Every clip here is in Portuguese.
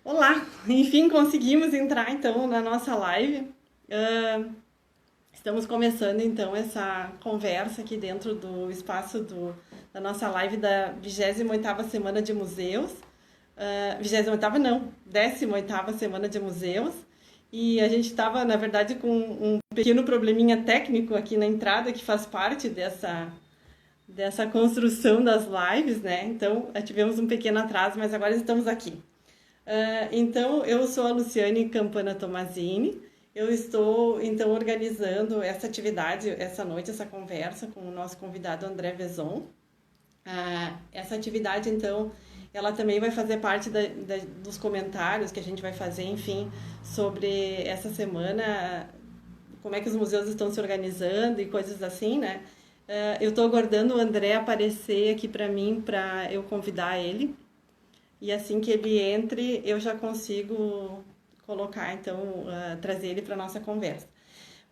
Olá, enfim conseguimos entrar então na nossa live. Ah, Estamos começando então essa conversa aqui dentro do espaço da nossa live da 28ª Semana de Museus. 28ª não, 18ª Semana de Museus. E a gente estava, na verdade, com um pequeno probleminha técnico aqui na entrada que faz parte dessa construção das lives, né? Então, tivemos um pequeno atraso, mas agora estamos aqui. Então, eu sou a Luciane Campana Tomazini. Eu estou, então, organizando essa atividade, essa noite, essa conversa com o nosso convidado André Vezon. Essa atividade, então, ela também vai fazer parte dos comentários que a gente vai fazer, enfim, sobre essa semana, como é que os museus estão se organizando e coisas assim, né? Eu estou aguardando o André aparecer aqui para mim, para eu convidar ele. E assim que ele entre, eu já consigo colocar, então, trazer ele para nossa conversa.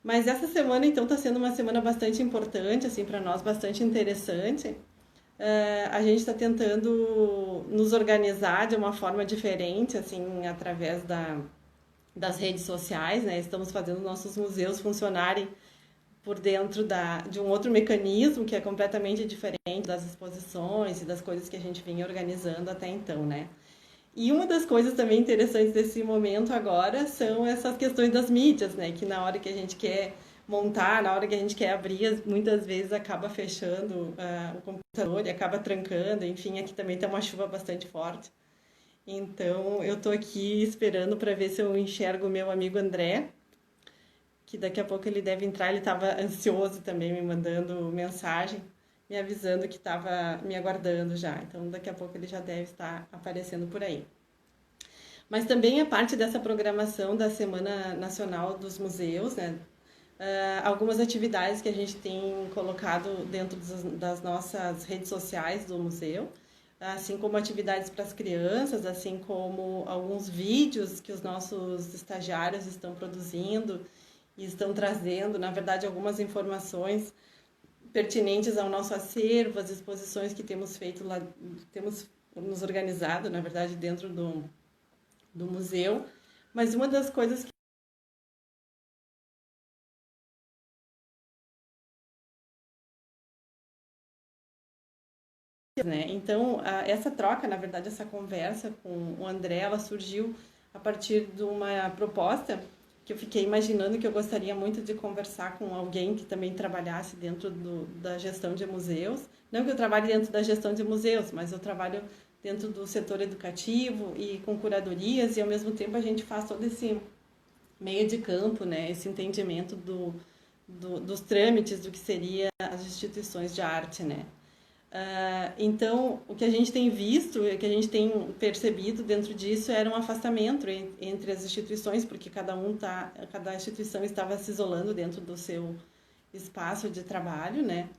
Mas essa semana, então, está sendo uma semana bastante importante, assim, para nós, bastante interessante. A gente está tentando nos organizar de uma forma diferente, assim, através das redes sociais, né? Estamos fazendo nossos museus funcionarem por dentro de um outro mecanismo que é completamente diferente das exposições e das coisas que a gente vinha organizando até então, né? E uma das coisas também interessantes desse momento agora são essas questões das mídias, né? Que na hora que a gente quer montar, na hora que a gente quer abrir, muitas vezes acaba fechando o computador e acaba trancando. Enfim, aqui também tem uma chuva bastante forte. Então, eu tô aqui esperando para ver se eu enxergo o meu amigo André, que daqui a pouco ele deve entrar. Ele estava ansioso também, me mandando mensagem, me avisando que estava me aguardando já. Então, daqui a pouco ele já deve estar aparecendo por aí. Mas também é parte dessa programação da Semana Nacional dos Museus, né? Algumas atividades que a gente tem colocado dentro das nossas redes sociais do museu, assim como atividades para as crianças, assim como alguns vídeos que os nossos estagiários estão produzindo e estão trazendo, na verdade, algumas informações pertinentes ao nosso acervo, as exposições que temos feito lá, temos nos organizado, na verdade, dentro do museu. Mas uma das coisas que, né? Então, essa troca, na verdade, essa conversa com o André, ela surgiu a partir de uma proposta que eu fiquei imaginando que eu gostaria muito de conversar com alguém que também trabalhasse dentro da gestão de museus. Não que eu trabalhe dentro da gestão de museus, mas eu trabalho dentro do setor educativo e com curadorias, e ao mesmo tempo a gente faz todo esse meio de campo, né? Esse entendimento dos trâmites do que seria as instituições de arte, né? Então, o que a gente tem visto, o que a gente tem percebido dentro disso era um afastamento entre as instituições, porque cada instituição estava se isolando dentro do seu espaço de trabalho, né?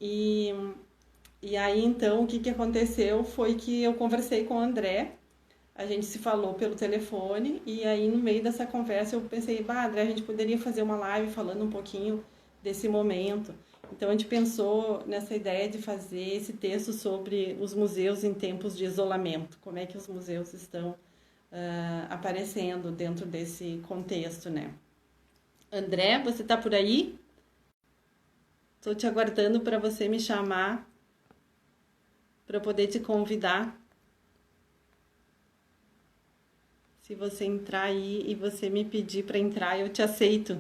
E, e aí, então, o que aconteceu foi que eu conversei com o André, a gente se falou pelo telefone, e aí, no meio dessa conversa, eu pensei, André, a gente poderia fazer uma live falando um pouquinho desse momento. Então, a gente pensou nessa ideia de fazer esse texto sobre os museus em tempos de isolamento, como é que os museus estão aparecendo dentro desse contexto, né? André, você está por aí? Estou te aguardando para você me chamar, para eu poder te convidar. Se você entrar aí e você me pedir para entrar, eu te aceito.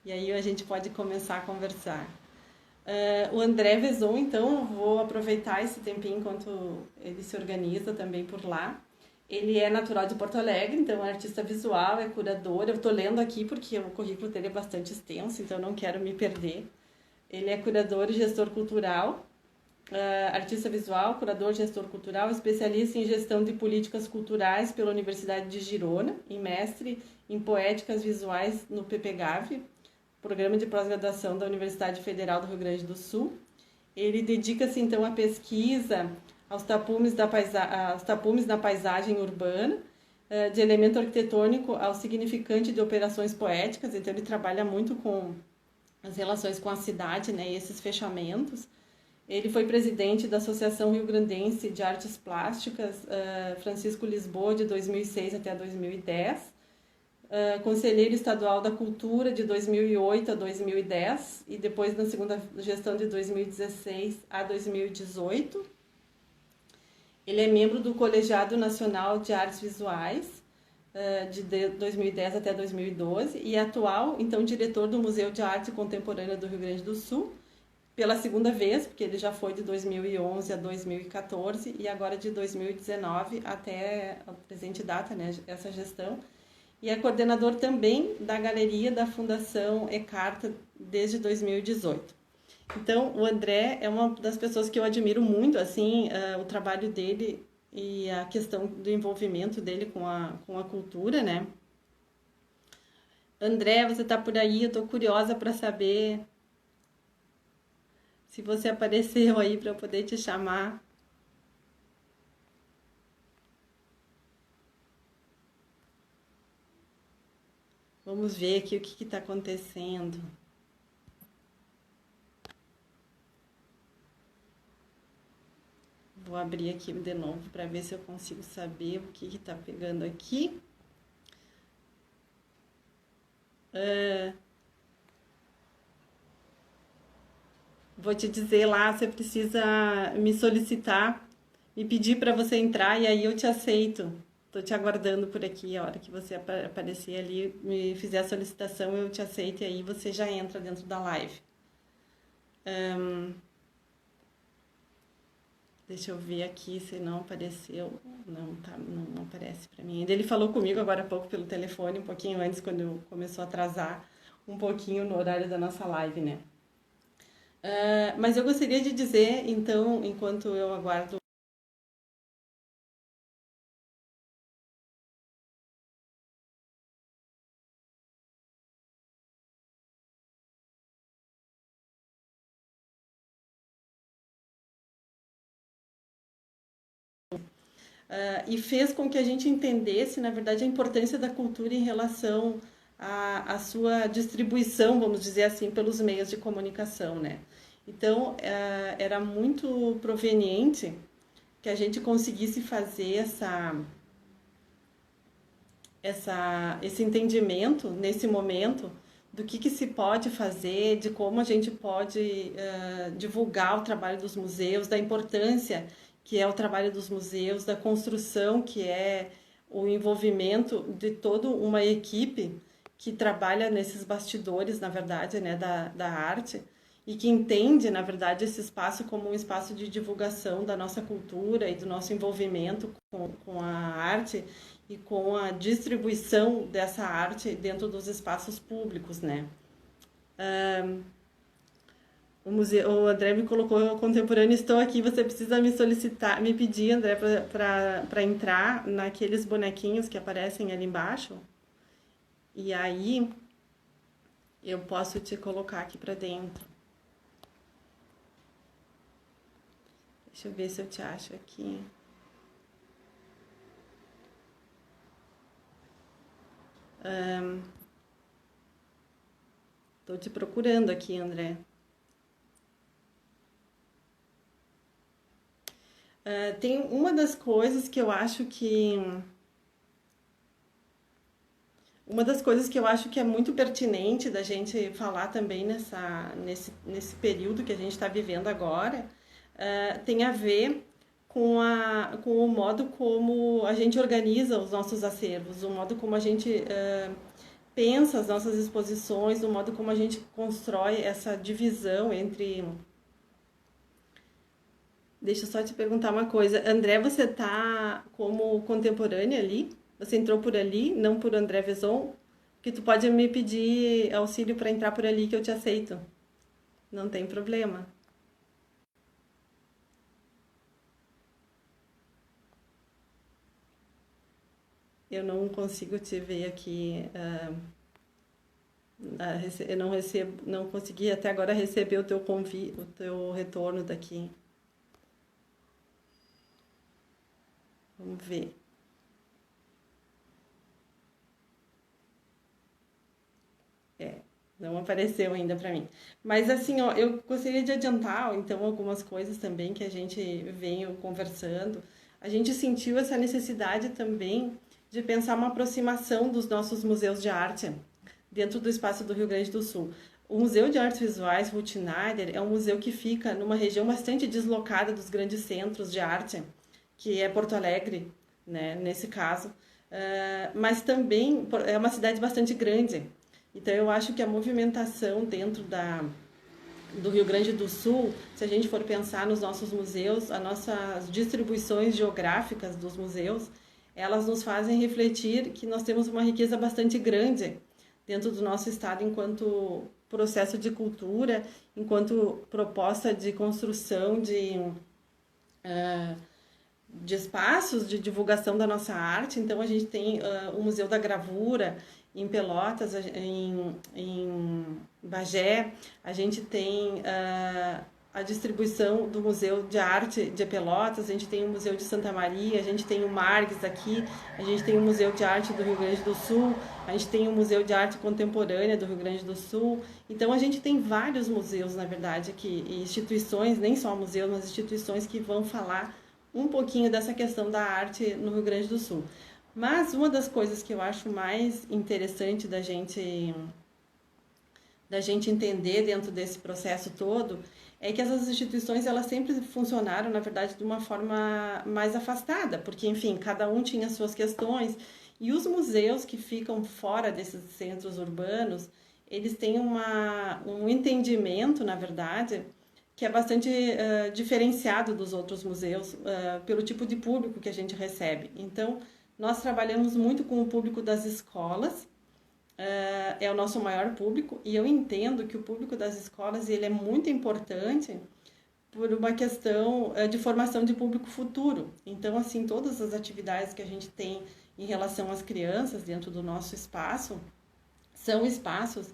E aí a gente pode começar a conversar. O André Vezon, então, eu vou aproveitar esse tempinho enquanto ele se organiza também por lá. Ele é natural de Porto Alegre, então é artista visual, é curador. Eu estou lendo aqui porque o currículo dele é bastante extenso, então não quero me perder. Ele é curador e gestor cultural, artista visual, curador, gestor cultural, especialista em gestão de políticas culturais pela Universidade de Girona, e mestre em poéticas visuais no PPGAV, Programa de Pós-Graduação da Universidade Federal do Rio Grande do Sul. Ele dedica-se, então, à pesquisa aos tapumes na paisagem urbana, de elemento arquitetônico ao significante de operações poéticas. Então, ele trabalha muito com as relações com a cidade, né, e esses fechamentos. Ele foi presidente da Associação Rio Grandense de Artes Plásticas, Francisco Lisboa, de 2006 até 2010. Conselheiro Estadual da Cultura, de 2008 a 2010. E depois na segunda gestão, de 2016 a 2018. Ele é membro do Colegiado Nacional de Artes Visuais, de 2010 até 2012. E é atual, então, diretor do Museu de Arte Contemporânea do Rio Grande do Sul, pela segunda vez, porque ele já foi de 2011 a 2014 e agora de 2019 até a presente data, né, essa gestão. E é coordenador também da Galeria da Fundação Ecarta desde 2018. Então, o André é uma das pessoas que eu admiro muito, assim, o trabalho dele e a questão do envolvimento dele com a cultura, né? André, você está por aí? Eu estou curiosa para saber se você apareceu aí para eu poder te chamar. Vamos ver aqui o que está acontecendo. Vou abrir aqui de novo para ver se eu consigo saber o que está pegando aqui. Vou te dizer lá, você precisa me solicitar, me pedir para você entrar e aí eu te aceito. Tô te aguardando por aqui, a hora que você aparecer ali, me fizer a solicitação, eu te aceito e aí você já entra dentro da live. Deixa eu ver aqui se não apareceu. Não, tá, não aparece para mim. Ele falou comigo agora há pouco pelo telefone, um pouquinho antes, quando começou a atrasar um pouquinho no horário da nossa live, né? Mas eu gostaria de dizer, então, enquanto eu aguardo. E fez com que a gente entendesse, na verdade, a importância da cultura em relação à sua distribuição, vamos dizer assim, pelos meios de comunicação, né? Então, era muito proveniente que a gente conseguisse fazer esse entendimento nesse momento do que se pode fazer, de como a gente pode divulgar o trabalho dos museus, da importância que é o trabalho dos museus, da construção que é o envolvimento de toda uma equipe que trabalha nesses bastidores, na verdade, né, da arte, e que entende, na verdade, esse espaço como um espaço de divulgação da nossa cultura e do nosso envolvimento com a arte e com a distribuição dessa arte dentro dos espaços públicos, né? O André me colocou contemporâneo, estou aqui, você precisa me solicitar, me pedir, André, para entrar naqueles bonequinhos que aparecem ali embaixo. E aí eu posso te colocar aqui para dentro. Deixa eu ver se eu te acho aqui. Estou te procurando aqui, André. Tem uma das coisas que eu acho que... Uma das coisas que eu acho que é muito pertinente da gente falar também nesse período que a gente está vivendo agora, tem a ver com o modo como a gente organiza os nossos acervos, o modo como a gente pensa as nossas exposições, o modo como a gente constrói essa divisão entre... Deixa eu só te perguntar uma coisa. André, você tá como contemporânea ali? Você entrou por ali, não por André Vezon? Que tu pode me pedir auxílio para entrar por ali que eu te aceito. Não tem problema. Eu não consigo te ver aqui. Eu não recebo, não consegui até agora receber o teu convite, o teu retorno daqui. Vamos ver. É. Não apareceu ainda para mim. Mas assim, ó, eu gostaria de adiantar, então, algumas coisas também que a gente veio conversando. A gente sentiu essa necessidade também de pensar uma aproximação dos nossos museus de arte dentro do espaço do Rio Grande do Sul. O Museu de Artes Visuais Ruth Schneider é um museu que fica numa região bastante deslocada dos grandes centros de arte, que é Porto Alegre, né, nesse caso. Mas também é uma cidade bastante grande. Então, eu acho que a movimentação dentro do Rio Grande do Sul, se a gente for pensar nos nossos museus, as nossas distribuições geográficas dos museus, elas nos fazem refletir que nós temos uma riqueza bastante grande dentro do nosso estado enquanto processo de cultura, enquanto proposta de construção de espaços de divulgação da nossa arte. Então, a gente tem o Museu da Gravura em Pelotas, em Bagé, a gente tem a distribuição do Museu de Arte de Pelotas, a gente tem o Museu de Santa Maria, a gente tem o Margs aqui, a gente tem o Museu de Arte do Rio Grande do Sul, a gente tem o Museu de Arte Contemporânea do Rio Grande do Sul. Então, a gente tem vários museus, na verdade, e instituições, nem só museus, mas instituições que vão falar um pouquinho dessa questão da arte no Rio Grande do Sul. Mas uma das coisas que eu acho mais interessante da gente entender dentro desse processo todo é que essas instituições elas sempre funcionaram, na verdade, de uma forma mais afastada, porque, enfim, cada um tinha suas questões e os museus que ficam fora desses centros urbanos, eles têm um entendimento, na verdade, que é bastante diferenciado dos outros museus pelo tipo de público que a gente recebe. Então, nós trabalhamos muito com o público das escolas, é o nosso maior público, e eu entendo que o público das escolas ele é muito importante por uma questão de formação de público futuro. Então, assim, todas as atividades que a gente tem em relação às crianças dentro do nosso espaço são espaços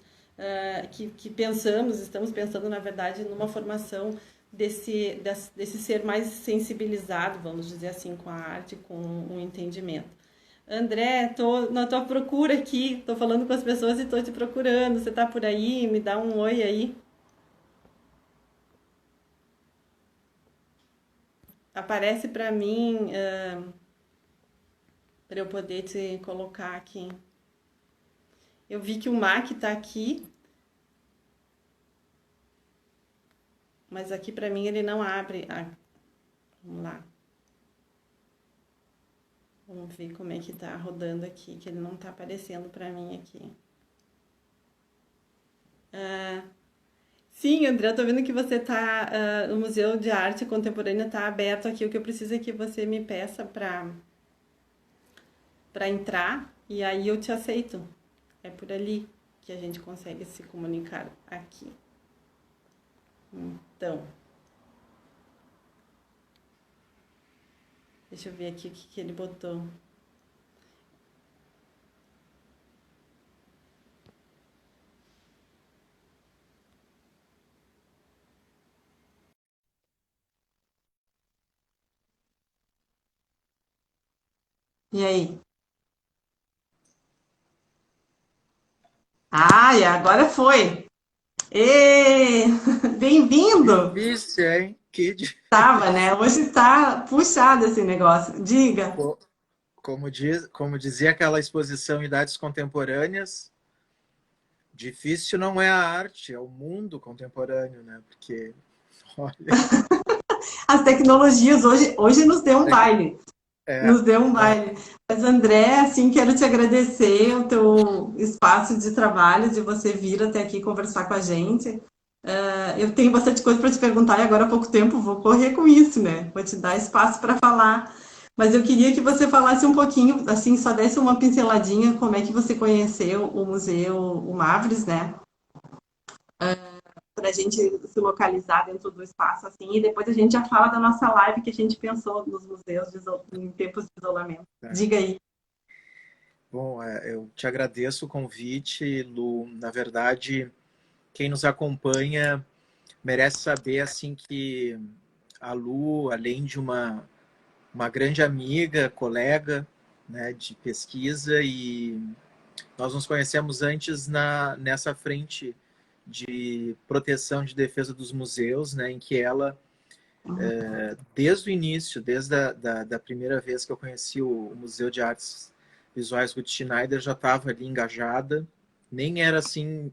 que estamos pensando, na verdade, numa formação desse ser mais sensibilizado, vamos dizer assim, com a arte, com o entendimento. André, tô na tua procura aqui, tô falando com as pessoas e tô te procurando. Você tá por aí? Me dá um oi aí. Aparece para mim, para eu poder te colocar aqui. Eu vi que o Mac tá aqui, mas aqui para mim ele não abre. Vamos lá. Vamos ver como é que tá rodando aqui, que ele não tá aparecendo para mim aqui. Sim, André, eu tô vendo que você tá, o Museu de Arte Contemporânea tá aberto aqui. O que eu preciso é que você me peça para entrar e aí eu te aceito. É por ali que a gente consegue se comunicar aqui. Então, deixa eu ver aqui o que ele botou. E aí? Ah, e agora foi. Ê, bem-vindo! Difícil, hein? Tava, né? Hoje tá puxado esse negócio. Diga. Co- como dizia aquela exposição Idades Contemporâneas, difícil não é a arte, é o mundo contemporâneo, né? Porque, olha, As tecnologias hoje nos deu um baile. é, Nos deu um não, baile. Mas, André, assim, quero te agradecer o teu espaço de trabalho, de você vir até aqui conversar com a gente. Eu tenho bastante coisa para te perguntar e agora há pouco tempo vou correr com isso, né? Vou te dar espaço para falar. Mas eu queria que você falasse um pouquinho, assim, só desse uma pinceladinha como é que você conheceu o museu, o Mavres, né? Para a gente se localizar dentro do espaço, assim, e depois a gente já fala da nossa live que a gente pensou nos museus em tempos de isolamento. é. Diga aí. Bom, eu te agradeço o convite, Lu. Na verdade, quem nos acompanha merece saber assim que a Lu, além de uma grande amiga, colega, né, de pesquisa Nós nos conhecemos antes nessa frente de proteção de defesa dos museus, né, em que ela, desde o início, desde da primeira vez que eu conheci o Museu de Artes Visuais Ruth Schneider, já estava ali engajada, nem era assim,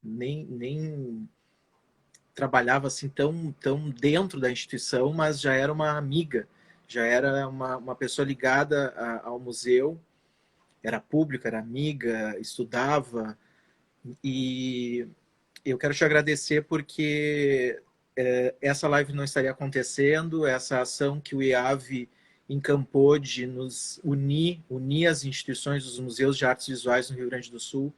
nem trabalhava assim tão dentro da instituição, mas já era uma amiga, já era uma pessoa ligada ao museu, era pública, era amiga, estudava, e eu quero te agradecer porque essa live não estaria acontecendo, essa ação que o IAV encampou de nos unir as instituições dos museus de artes visuais no Rio Grande do Sul.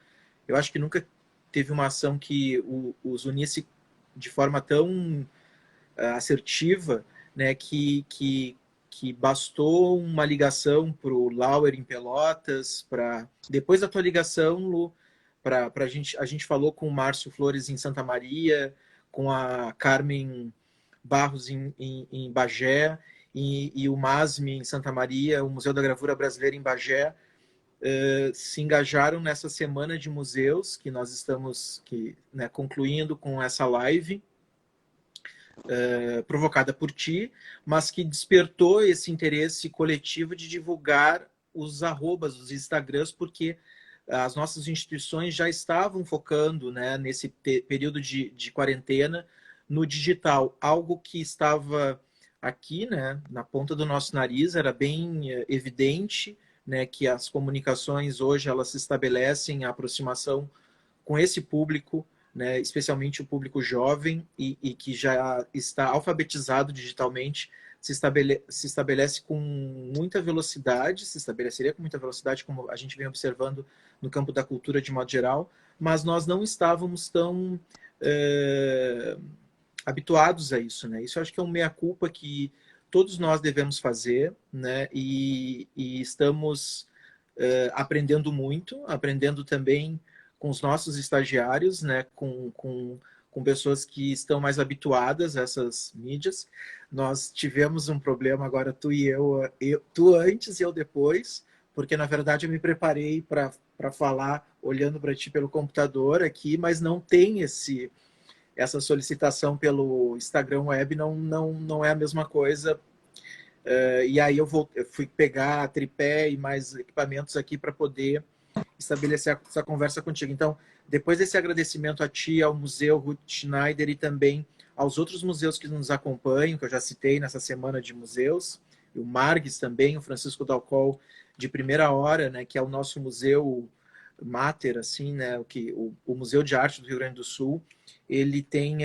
Eu acho que nunca teve uma ação que os unisse de forma tão assertiva, né, que bastou uma ligação para o Lauer em Pelotas, para depois da tua ligação, Lu, a gente falou com o Márcio Flores em Santa Maria, com a Carmen Barros em Bagé e o MASME em Santa Maria, o Museu da Gravura Brasileira em Bagé, se engajaram nessa semana de museus que nós estamos concluindo com essa live provocada por ti, mas que despertou esse interesse coletivo de divulgar os arrobas, os Instagrams, porque as nossas instituições já estavam focando, né, nesse período de quarentena no digital, algo que estava aqui, né, na ponta do nosso nariz, era bem evidente, né, que as comunicações hoje elas se estabelecem a aproximação com esse público, né, especialmente o público jovem e que já está alfabetizado digitalmente, se estabelece com muita velocidade, se estabeleceria com muita velocidade, como a gente vem observando no campo da cultura de modo geral, mas nós não estávamos tão habituados a isso, né? Isso eu acho que é uma meia-culpa que todos nós devemos fazer, né? E estamos aprendendo muito, aprendendo também com os nossos estagiários, né? Com pessoas que estão mais habituadas a essas mídias. Nós tivemos um problema agora, tu e eu tu antes e eu depois, porque na verdade eu me preparei para falar olhando para ti pelo computador aqui, mas não tem essa solicitação pelo Instagram Web, não é a mesma coisa. E aí eu fui pegar tripé e mais equipamentos aqui para poder estabelecer essa conversa contigo. Então, depois desse agradecimento a ti, ao Museu Ruth Schneider e também aos outros museus que nos acompanham, que eu já citei nessa semana de museus, o Margues também, o Francisco Dalcol, de primeira hora, né, que é o nosso museu mater, assim, né, o Museu de Arte do Rio Grande do Sul, ele tem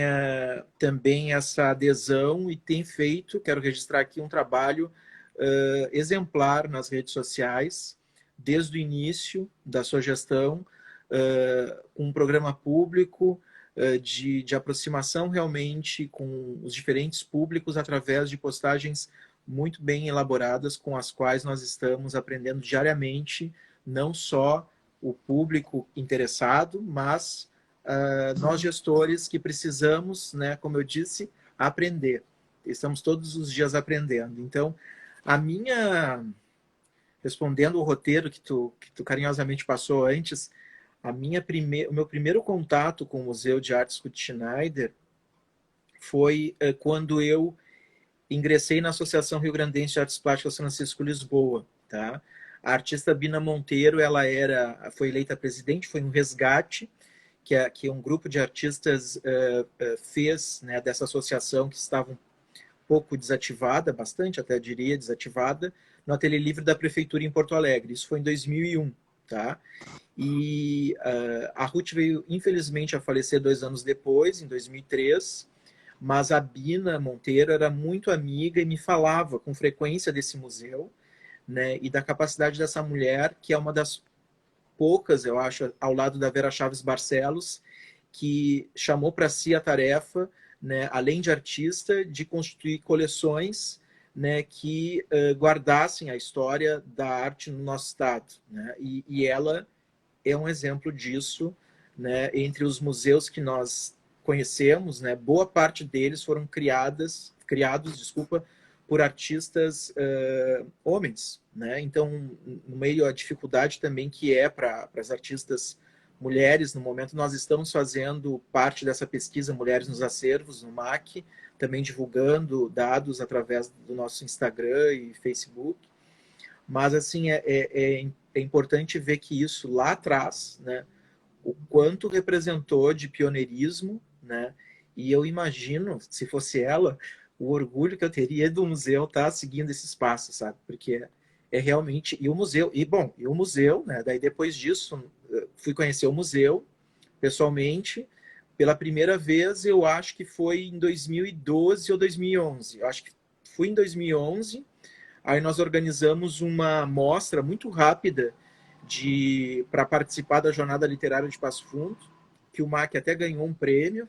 também essa adesão e tem feito, quero registrar aqui, um trabalho exemplar nas redes sociais, desde o início da sua gestão, um programa público de aproximação realmente com os diferentes públicos através de postagens muito bem elaboradas com as quais nós estamos aprendendo diariamente, não só o público interessado, mas nós gestores que precisamos, né, como eu disse, aprender. Estamos todos os dias aprendendo. Então, respondendo o roteiro que tu carinhosamente passou antes, o meu primeiro contato com o Museu de Artes Ruth Schneider foi quando eu ingressei na Associação Rio Grandense de Artes Plásticas Francisco Lisboa, tá? A artista Bina Monteiro, ela foi eleita presidente, foi um resgate que um grupo de artistas fez, né, dessa associação que estava um pouco desativada, bastante até diria desativada, no Ateliê Livre da Prefeitura em Porto Alegre. Isso foi em 2001, tá? E a Ruth veio, infelizmente, a falecer 2 anos depois, em 2003, mas a Bina Monteiro era muito amiga e me falava com frequência desse museu, né, e da capacidade dessa mulher, que é uma das poucas, eu acho, ao lado da Vera Chaves Barcelos, que chamou para si a tarefa, né, além de artista, de constituir coleções, né, que guardassem a história da arte no nosso estado, né? E ela é um exemplo disso, né? Entre os museus que nós conhecemos, né, boa parte deles foram criados, por artistas homens, né? Então, no meio a dificuldade também que é para as artistas mulheres, no momento nós estamos fazendo parte dessa pesquisa Mulheres nos Acervos, no MAC, também divulgando dados através do nosso Instagram e Facebook. Mas, assim, é importante ver que isso lá atrás, né, o quanto representou de pioneirismo, né? E eu imagino, se fosse ela, o orgulho que eu teria do museu estar seguindo esse espaço, sabe? Porque é realmente... E o museu... E o museu, né? Daí, depois disso, fui conhecer o museu, pessoalmente. Pela primeira vez, eu acho que foi em 2012 ou 2011. Eu acho que fui em 2011. Aí nós organizamos uma mostra muito rápida para participar da Jornada Literária de Passo Fundo, que o MAC até ganhou um prêmio,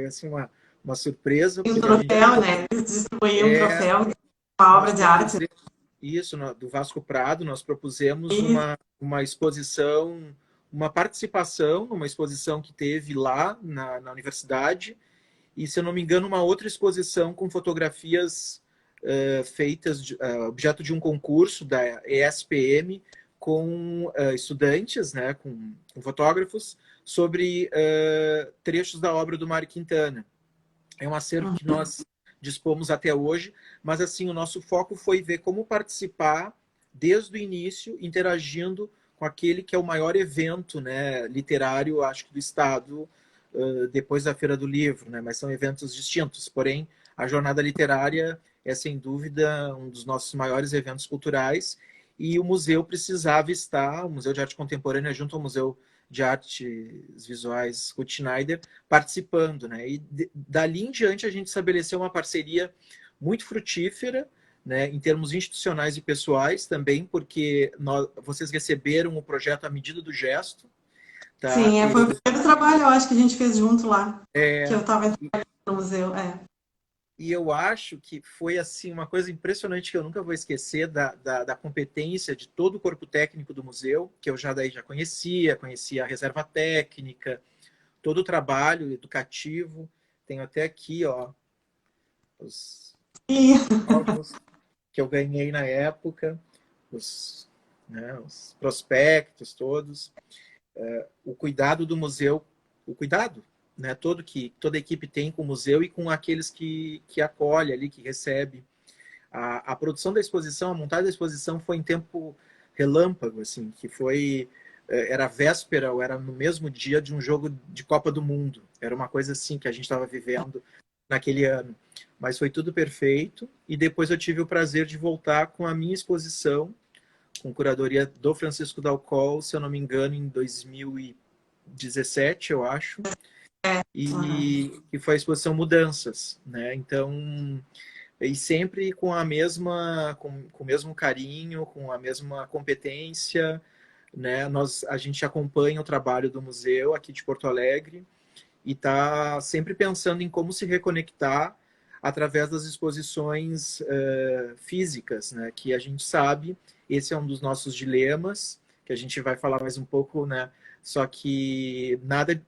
assim, uma surpresa. Um troféu, né? Distribuir um troféu, uma obra de arte. Isso, do Vasco Prado, nós propusemos uma exposição, uma participação numa exposição que teve lá na universidade, e, se eu não me engano, uma outra exposição com fotografias feitas, objeto de um concurso da ESPM, com estudantes, né, com fotógrafos, sobre trechos da obra do Mário Quintana. É um acervo que nós dispomos até hoje, mas, assim, o nosso foco foi ver como participar desde o início, interagindo com aquele que é o maior evento, né, literário, acho que do Estado, depois da Feira do Livro, né, mas são eventos distintos. Porém, a Jornada Literária é, sem dúvida, um dos nossos maiores eventos culturais, e o museu precisava estar, o Museu de Arte Contemporânea, junto ao Museu de Artes Visuais Ruth Schneider, participando, né? E dali em diante a gente estabeleceu uma parceria muito frutífera, né, em termos institucionais e pessoais também, porque vocês receberam o projeto À Medida do Gesto. Tá? Sim, foi o primeiro trabalho, eu acho, que a gente fez junto lá, que eu estava no museu. E eu acho que foi, assim, uma coisa impressionante que eu nunca vou esquecer da competência de todo o corpo técnico do museu, que eu já conhecia a reserva técnica, todo o trabalho educativo. Tenho até aqui, ó, os álbuns que eu ganhei na época, os prospectos todos, o cuidado do museu, o cuidado, né, toda a equipe tem com o museu e com aqueles que acolhe ali, que recebe. A produção da exposição, a montagem da exposição foi em tempo relâmpago, assim, que foi... Era véspera ou era no mesmo dia de um jogo de Copa do Mundo. Era uma coisa assim que a gente estava vivendo naquele ano. Mas foi tudo perfeito. E depois eu tive o prazer de voltar com a minha exposição, com curadoria do Francisco Dalcol, se eu não me engano, em 2017, eu acho. E foi a exposição Mudanças, né? Então, e sempre com com o mesmo carinho, com a mesma competência, né? A gente acompanha o trabalho do museu aqui de Porto Alegre e está sempre pensando em como se reconectar através das exposições físicas, né? Que a gente sabe, esse é um dos nossos dilemas, que a gente vai falar mais um pouco, né? Só que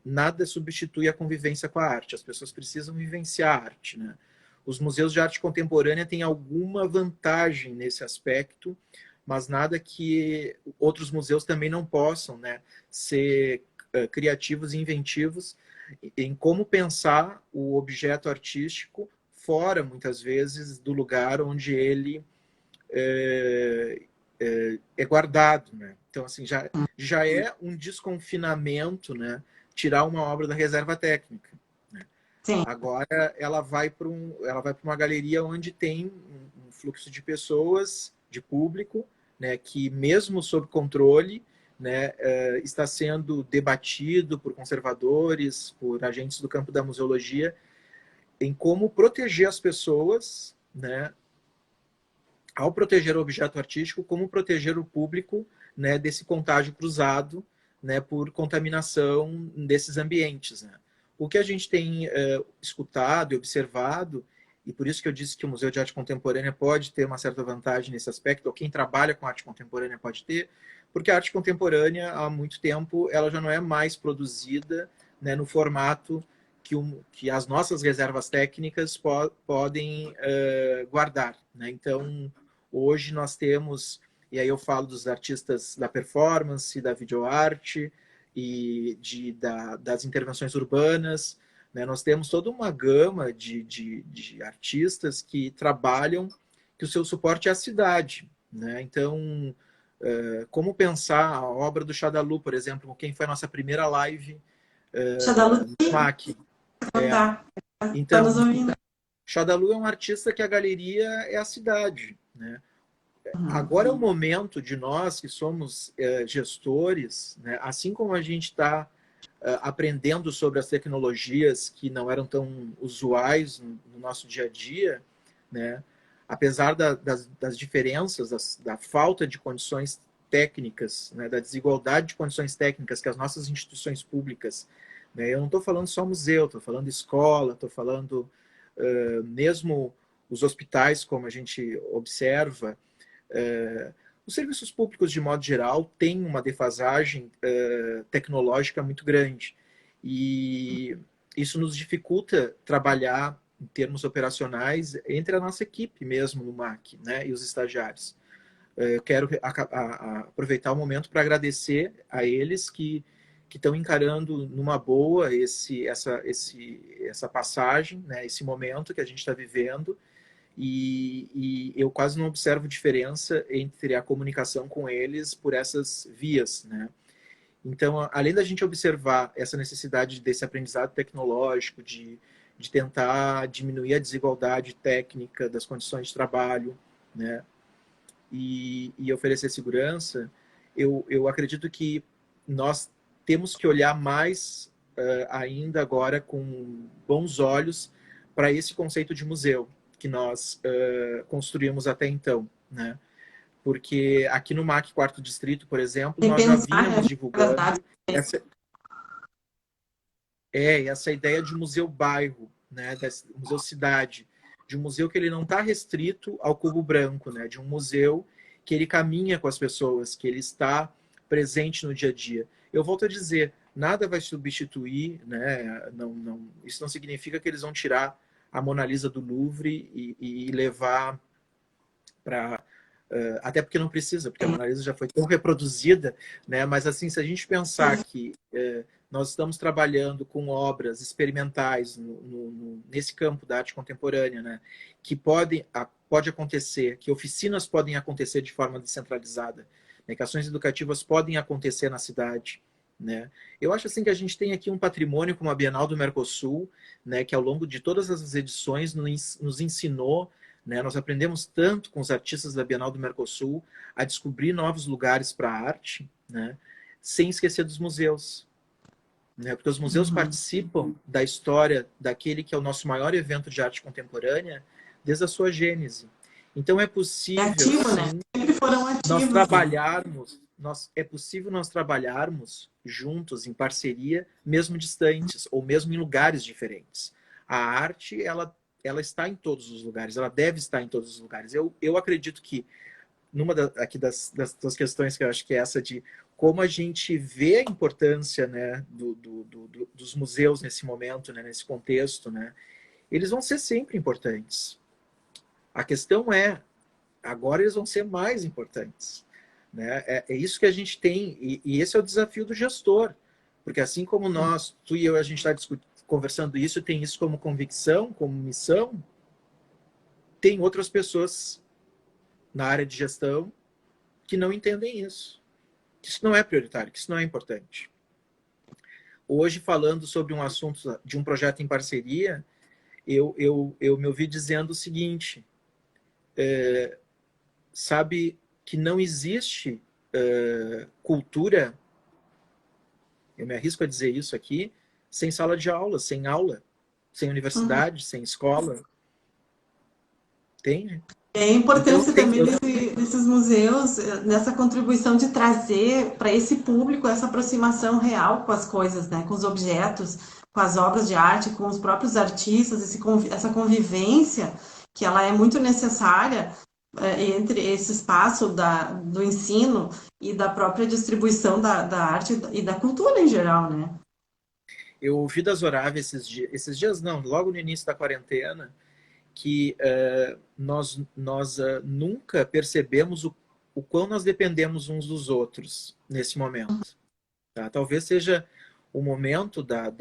nada substitui a convivência com a arte. As pessoas precisam vivenciar a arte, né? Os museus de arte contemporânea têm alguma vantagem nesse aspecto, mas nada que outros museus também não possam, né, ser criativos e inventivos em como pensar o objeto artístico fora, muitas vezes, do lugar onde ele é guardado, né? Então, assim, já é um desconfinamento, né, tirar uma obra da reserva técnica. Né? Sim. Agora ela vai para uma galeria onde tem um fluxo de pessoas, de público, né, que mesmo sob controle, né, está sendo debatido por conservadores, por agentes do campo da museologia, em como proteger as pessoas, né, ao proteger o objeto artístico, como proteger o público, né, desse contágio cruzado, né, por contaminação desses ambientes. Né? O que a gente tem escutado e observado, e por isso que eu disse que o Museu de Arte Contemporânea pode ter uma certa vantagem nesse aspecto, ou quem trabalha com arte contemporânea pode ter, porque a arte contemporânea, há muito tempo, ela já não é mais produzida, né, no formato que as nossas reservas técnicas podem guardar, né? Então, hoje nós temos, e aí eu falo dos artistas da performance, da videoarte e das intervenções urbanas, né? Nós temos toda uma gama de artistas que trabalham, que o seu suporte é a cidade, né? Então, como pensar a obra do Xadalu, por exemplo, quem foi a nossa primeira live no MAC. Então, Xadalu é um artista que a galeria é a cidade, né? Agora é o momento de nós que somos gestores, né? Assim como a gente está aprendendo sobre as tecnologias que não eram tão usuais no nosso dia a dia, né? Apesar das diferenças, da falta de condições técnicas, né? Da desigualdade de condições técnicas que as nossas instituições públicas, né? Eu não estou falando só museu, estou falando escola, estou falando mesmo os hospitais, como a gente observa, os serviços públicos, de modo geral, têm uma defasagem tecnológica muito grande. E isso nos dificulta trabalhar em termos operacionais entre a nossa equipe mesmo no MAC, né, e os estagiários. Eu quero aproveitar o momento para agradecer a eles que estão encarando numa boa essa passagem, né, esse momento que a gente está vivendo, e eu quase não observo diferença entre a comunicação com eles por essas vias, né? Então, além da gente observar essa necessidade desse aprendizado tecnológico, de tentar diminuir a desigualdade técnica das condições de trabalho, né, e oferecer segurança, eu acredito que nós temos que olhar mais ainda agora com bons olhos para esse conceito de museu que nós construímos até então, né? Porque aqui no MAC Quarto Distrito, por exemplo, nós já vínhamos divulgando essa ideia de museu bairro, né? Museu cidade, de um museu que ele não está restrito ao cubo branco, né? De um museu que ele caminha com as pessoas, que ele está presente no dia a dia. Eu volto a dizer, nada vai substituir, né? Isso não significa que eles vão tirar a Mona Lisa do Louvre e levar para... até porque não precisa, porque a Mona Lisa já foi tão reproduzida, né? Mas assim, se a gente pensar que nós estamos trabalhando com obras experimentais nesse campo da arte contemporânea, né? Que pode acontecer, que oficinas podem acontecer de forma descentralizada, né? Que ações educativas podem acontecer na cidade, né? Eu acho assim que a gente tem aqui um patrimônio como a Bienal do Mercosul, né, que ao longo de todas as edições nos ensinou, né, nós aprendemos tanto com os artistas da Bienal do Mercosul a descobrir novos lugares para a arte, né, sem esquecer dos museus, né, porque os museus participam da história daquele que é o nosso maior evento de arte contemporânea desde a sua gênese. Então é possível né? Sempre foram ativos, nós trabalharmos, é possível nós trabalharmos juntos, em parceria, mesmo distantes, ou mesmo em lugares diferentes. A arte, ela está em todos os lugares, ela deve estar em todos os lugares. Eu acredito que, aqui das questões que eu acho que é essa de como a gente vê a importância, né, dos museus nesse momento, né, nesse contexto, né, eles vão ser sempre importantes. A questão é, agora eles vão ser mais importantes, né? É isso que a gente tem, e esse é o desafio do gestor, porque assim como nós, tu e eu, a gente está conversando isso, tem isso como convicção, como missão, tem outras pessoas na área de gestão que não entendem isso, que isso não é prioritário, que isso não é importante. Hoje, falando sobre um assunto de um projeto em parceria, eu me ouvi dizendo o seguinte, sabe que não existe cultura, eu me arrisco a dizer isso aqui, sem sala de aula, sem universidade, sem escola. Tem? É a importância também desses museus, nessa contribuição de trazer para esse público essa aproximação real com as coisas, né? Com os objetos, com as obras de arte, com os próprios artistas, essa convivência que ela é muito necessária entre esse espaço do ensino e da própria distribuição da arte e da cultura em geral, né? eu ouvi da Zorav esses dias não, logo no início da quarentena, que nós nunca percebemos o quão nós dependemos uns dos outros nesse momento. Tá? Talvez seja o momento da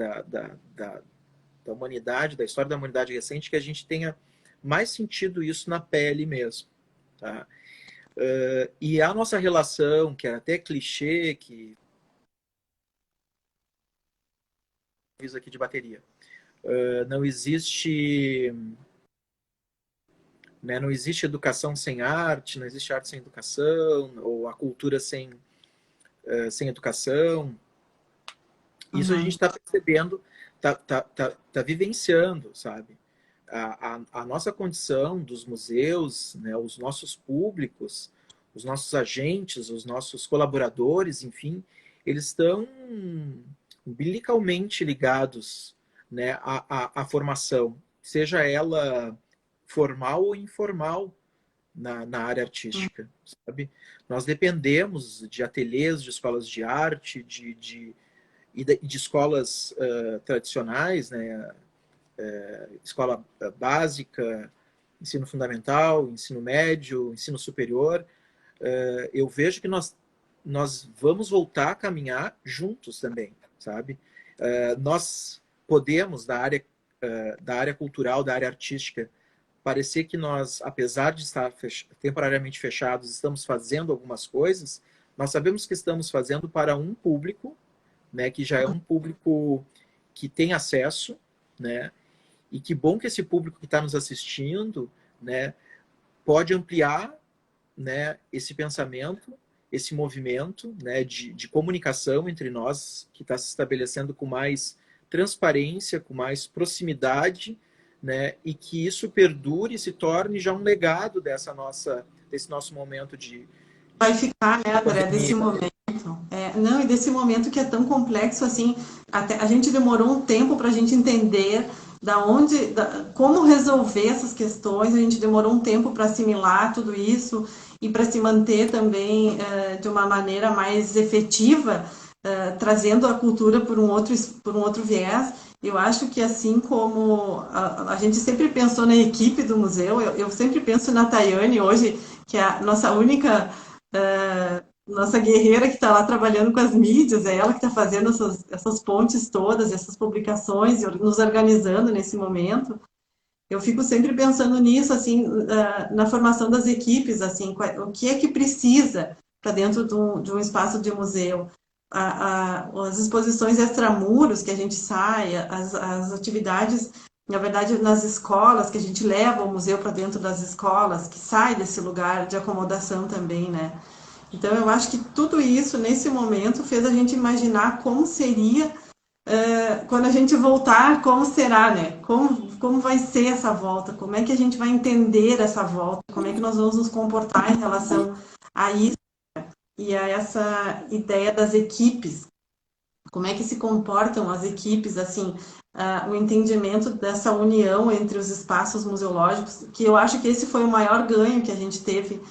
humanidade, da história da humanidade recente, que a gente tenha mais sentido isso na pele mesmo. Tá? E a nossa relação, que é até clichê, que fiz aqui de bateria, não existe, né, não existe educação sem arte, não existe arte sem educação, ou a cultura sem educação. Isso a gente está percebendo, está vivenciando, sabe? A nossa condição dos museus, né, os nossos públicos, os nossos agentes, os nossos colaboradores, enfim, eles estão umbilicalmente ligados, né, à formação, seja ela formal ou informal na área artística, sabe? Nós dependemos de ateliês, de escolas de arte, de escolas tradicionais, né? Escola básica, ensino fundamental, ensino médio, ensino superior. Eu vejo que nós vamos voltar a caminhar juntos também, sabe? Nós podemos, da área cultural, da área artística, parecer que nós, apesar de estar temporariamente fechados, estamos fazendo algumas coisas, nós sabemos que estamos fazendo para um público, né, que já é um público que tem acesso, né, e que bom que esse público que está nos assistindo, né, pode ampliar, né, esse pensamento, esse movimento, né, de comunicação entre nós, que está se estabelecendo com mais transparência, com mais proximidade, né, e que isso perdure e se torne já um legado desse nosso momento de vai ficar, né, André, pandemia. desse momento. Não, e desse momento que é tão complexo assim, até a gente demorou um tempo para a gente entender como resolver essas questões, a gente demorou um tempo para assimilar tudo isso e para se manter também de uma maneira mais efetiva, trazendo a cultura por um outro viés. Eu acho que assim como a gente sempre pensou na equipe do museu, eu sempre penso na Tayane hoje, que é a nossa única nossa guerreira que está lá trabalhando com as mídias, é ela que está fazendo essas pontes todas, essas publicações, nos organizando nesse momento. Eu fico sempre pensando nisso, assim, na formação das equipes, assim, o que é que precisa para dentro de um espaço de museu. As exposições extramuros que a gente sai, as atividades, na verdade, nas escolas, que a gente leva o museu para dentro das escolas, que sai desse lugar de acomodação também, né? Então, eu acho que tudo isso, nesse momento, fez a gente imaginar como seria quando a gente voltar, como será, né? Como vai ser essa volta? Como é que a gente vai entender essa volta? Como é que nós vamos nos comportar em relação a isso, né? E a essa ideia das equipes? Como é que se comportam as equipes, assim, o entendimento dessa união entre os espaços museológicos, que eu acho que esse foi o maior ganho que a gente teve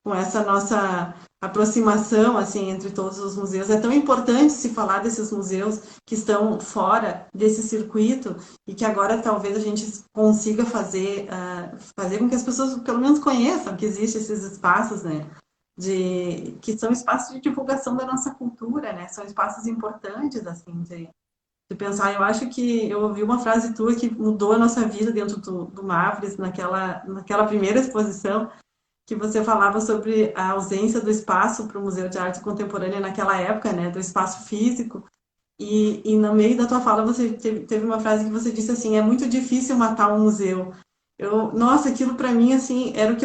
com essa nossa aproximação, assim, entre todos os museus. É tão importante se falar desses museus que estão fora desse circuito e que agora talvez a gente consiga fazer com que as pessoas pelo menos conheçam que existem esses espaços, né? Que são espaços de divulgação da nossa cultura, né? São espaços importantes, assim, de pensar. Eu acho que eu ouvi uma frase tua que mudou a nossa vida dentro do Mavres, naquela primeira exposição, que você falava sobre a ausência do espaço para o Museu de Arte Contemporânea naquela época, né, do espaço físico, e no meio da tua fala você teve uma frase que você disse assim, é muito difícil matar um museu. Nossa, aquilo para mim, assim, era o que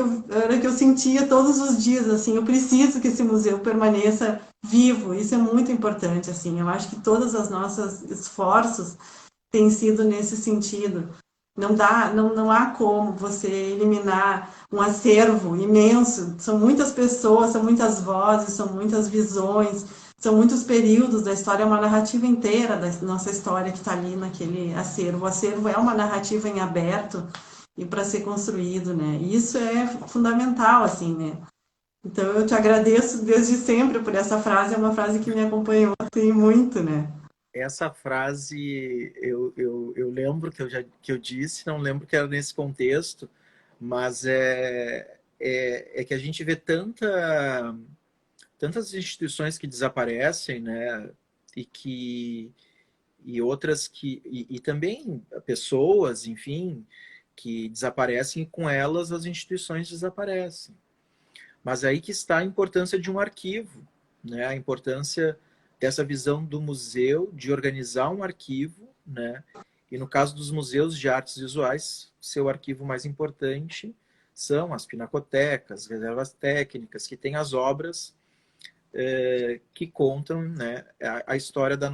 eu sentia todos os dias, assim, eu preciso que esse museu permaneça vivo, isso é muito importante, assim, eu acho que todos os nossos esforços têm sido nesse sentido. Não há como você eliminar um acervo imenso. São muitas pessoas, são muitas vozes, são muitas visões, são muitos períodos da história, é uma narrativa inteira da nossa história que está ali naquele acervo. O acervo é uma narrativa em aberto e para ser construído, né? E isso é fundamental, assim, né? Então eu te agradeço desde sempre por essa frase, é uma frase que me acompanhou assim, muito, né? essa frase eu lembro que eu disse, não lembro que era nesse contexto, mas é que a gente vê tantas instituições que desaparecem, né? E outras e também pessoas, enfim, que desaparecem e com elas as instituições desaparecem. Mas aí que está a importância de um arquivo, né? A importância dessa visão do museu de organizar um arquivo, né? E no caso dos museus de artes visuais, seu arquivo mais importante são as pinacotecas, reservas técnicas, que têm as obras que contam, né, a história da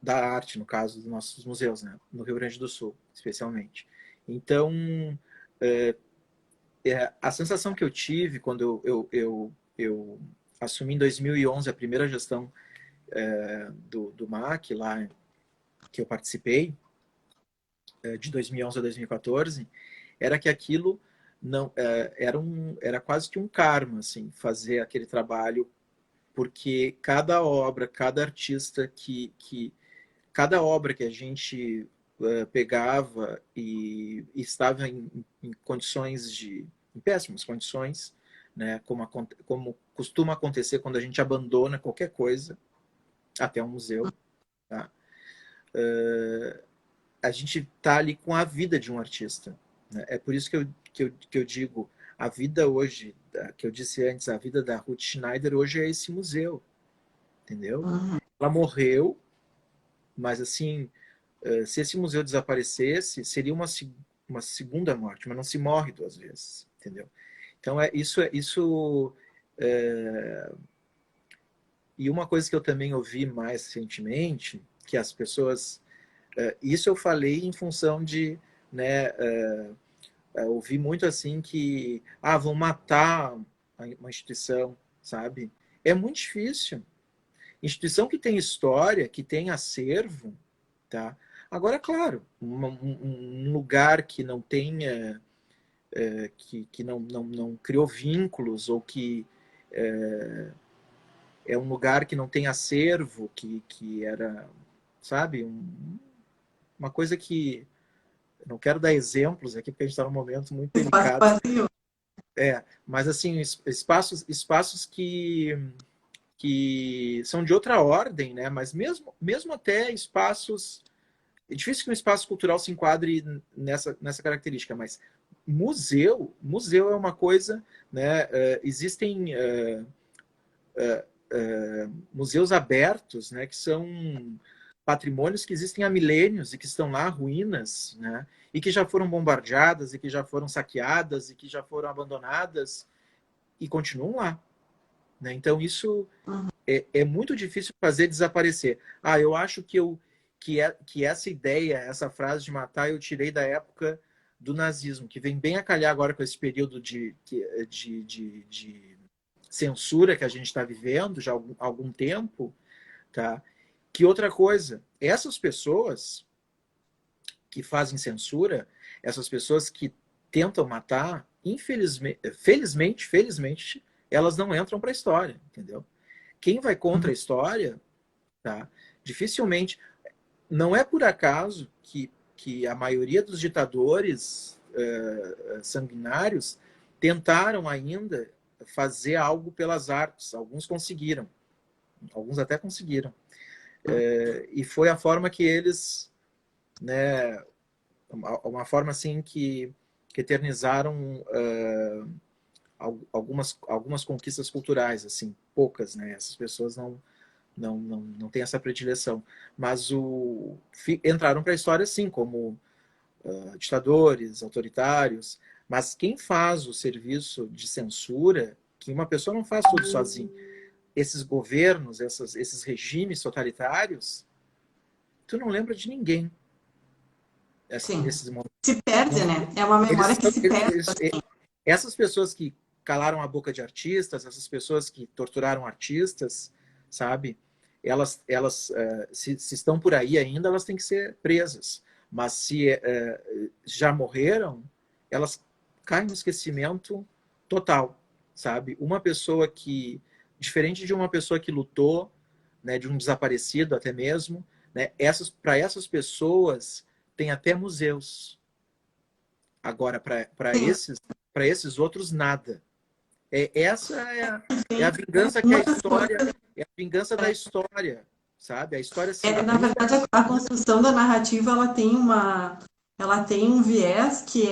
arte, no caso dos nossos museus, né, no Rio Grande do Sul, especialmente. Então, a sensação que eu tive quando eu assumi em 2011 a primeira gestão do MAC, lá que eu participei, de 2011 a 2014, era que aquilo não era quase que um karma, assim, fazer aquele trabalho, porque cada obra, cada artista cada obra que a gente pegava e estava em condições em péssimas condições, né, como costuma acontecer quando a gente abandona qualquer coisa, até um museu, tá? A gente está ali com a vida de um artista, né? É por isso que eu digo, a vida hoje, que eu disse antes, a vida da Ruth Schneider hoje é esse museu, entendeu? Uhum. Ela morreu, mas assim, se esse museu desaparecesse, seria uma segunda morte, mas não se morre duas vezes, entendeu? Então, isso. E uma coisa que eu também ouvi mais recentemente, que as pessoas. Isso eu falei em função de. Né, ouvi muito assim que. Vão matar uma instituição, sabe? É muito difícil. Instituição que tem história, que tem acervo, tá? Agora, claro, um lugar que não tenha, que não criou vínculos, ou que é um lugar que não tem acervo, que era, sabe, uma coisa que eu não quero dar exemplos aqui, porque a gente está num momento muito Espaço delicado. vazio. Mas assim, espaços que são de outra ordem, né? Mas mesmo até espaços. É difícil que um espaço cultural se enquadre nessa característica, mas museu é uma coisa, né? Existem museus abertos, né? Que são patrimônios que existem há milênios e que estão lá, ruínas, né? E que já foram bombardeadas, e que já foram saqueadas, e que já foram abandonadas, e continuam lá. Né? Então, isso é muito difícil fazer desaparecer. Eu acho que essa ideia, essa frase de matar, eu tirei da época do nazismo, que vem bem a calhar agora com esse período de censura que a gente está vivendo já há algum tempo. Tá? Que outra coisa, essas pessoas que fazem censura, essas pessoas que tentam matar, felizmente, elas não entram para a história, entendeu? Quem vai contra a história, tá? Dificilmente. Não é por acaso que a maioria dos ditadores sanguinários tentaram ainda fazer algo pelas artes. Alguns conseguiram. Alguns até conseguiram. E foi a forma que eles, né, uma forma assim que eternizaram algumas conquistas culturais, assim, poucas, né? Essas pessoas não têm essa predileção, mas entraram para a história sim, como ditadores, autoritários, mas quem faz o serviço de censura, que uma pessoa não faz tudo sozinha, esses governos, esses regimes totalitários, tu não lembra de ninguém. Nesses momentos. Se perde, né? É uma memória que se perde. Essas pessoas que calaram a boca de artistas, essas pessoas que torturaram artistas, sabe? Elas se estão por aí ainda, elas têm que ser presas. Mas se já morreram, elas caem no esquecimento total, sabe? Uma pessoa diferente de uma pessoa que lutou, né, de um desaparecido até mesmo, né? Para essas pessoas tem até museus. Agora, para esses outros, nada. Essa é a vingança que a história, é a vingança da história, sabe? A história se Na vinga. verdade, a construção da narrativa ela tem um viés que